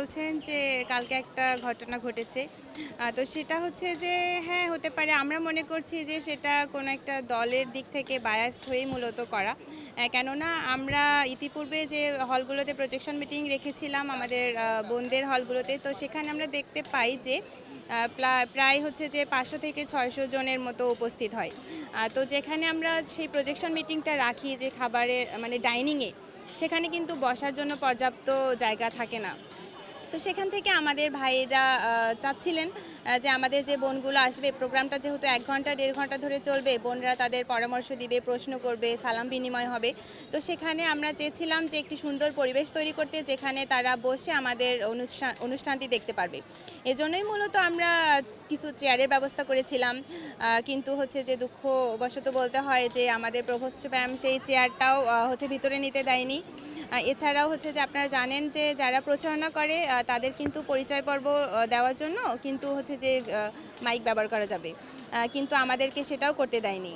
বলছেন যে কালকে একটা ঘটনা ঘটেছে। তো সেটা হচ্ছে যে হ্যাঁ, হতে পারে। আমরা মনে করছি যে সেটা কোনো একটা দলের দিক থেকে বায়াসড হয়েই মূলত করা। কেননা আমরা ইতিপূর্বে যে হলগুলোতে প্রজেকশন মিটিং রেখেছিলাম আমাদের বোনদের হলগুলোতে, তো সেখানে আমরা দেখতে পাই যে প্রায় হচ্ছে যে ৫০০ থেকে ৬০০ জনের মতো উপস্থিত হয়। তো যেখানে আমরা সেই প্রজেকশন মিটিংটা রাখি যে খাবারের মানে ডাইনিংয়ে, সেখানে কিন্তু বসার জন্য পর্যাপ্ত জায়গা থাকে না। তো সেখান থেকে আমাদের ভাইয়েরা চাচ্ছিলেন যে আমাদের যে বোনগুলো আসবে, প্রোগ্রামটা যেহেতু ১ ঘন্টা ১.৫ ঘন্টা ধরে চলবে, বোনরা তাদের পরামর্শ দিবে, প্রশ্ন করবে, সালাম বিনিময় হবে। তো সেখানে আমরা চেয়েছিলাম যে একটি সুন্দর পরিবেশ তৈরি করতে, যেখানে তারা বসে আমাদের অনুষ্ঠানটি দেখতে পারবে। এজন্যই মূলত আমরা কিছু চেয়ারের ব্যবস্থা করেছিলাম। কিন্তু হচ্ছে যে দুঃখবশত বলতে হয় যে আমাদের প্রভোস্ট ম্যাম সেই চেয়ারটাও হচ্ছে ভিতরে নিতে দেয়নি। এছাড়াও হচ্ছে যে আপনারা জানেন যে যারা প্রচারণা করে তাদের কিন্তু পরিচয় পর্ব দেওয়ার জন্য কিন্তু হচ্ছে যে মাইক ব্যবহার করা যাবে। কিন্তু আমাদেরকে সেটাও করতে দেয়নি।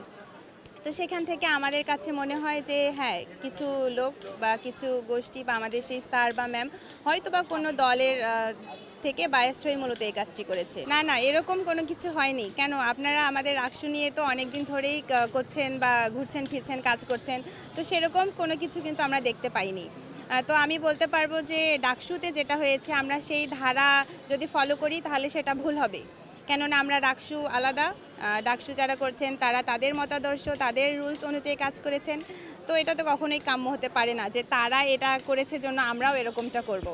তো সেখান থেকে আমাদের কাছে মনে হয় যে হ্যাঁ, কিছু লোক বা কিছু গোষ্ঠী বা আমাদের সেই স্যার বা ম্যাম হয়তোবা কোনো দলের থেকে বায়াসড হয়ে মূলত এই কাজটি করেছে। না, না, এরকম কোনো কিছু হয়নি। কেন? আপনারা আমাদের আকসু নিয়ে তো অনেকদিন ধরেই করছেন বা ঘুরছেন ফিরছেন, কাজ করছেন। তো সেরকম কোনো কিছু কিন্তু আমরা দেখতে পাইনি। তো আমি বলতে পারবো যে ডাকসুতে যেটা হয়েছে আমরা সেই ধারা যদি ফলো করি তাহলে সেটা ভুল হবে। কেননা আমরা ডাকসু আলাদা, ডাকসু যারা করছেন তারা তাদের মতাদর্শ, তাদের রুলস অনুযায়ী কাজ করেছেন। তো এটা তো কখনোই কাম্য হতে পারে না যে তারা এটা করেছে জন্য আমরাও এরকমটা করব।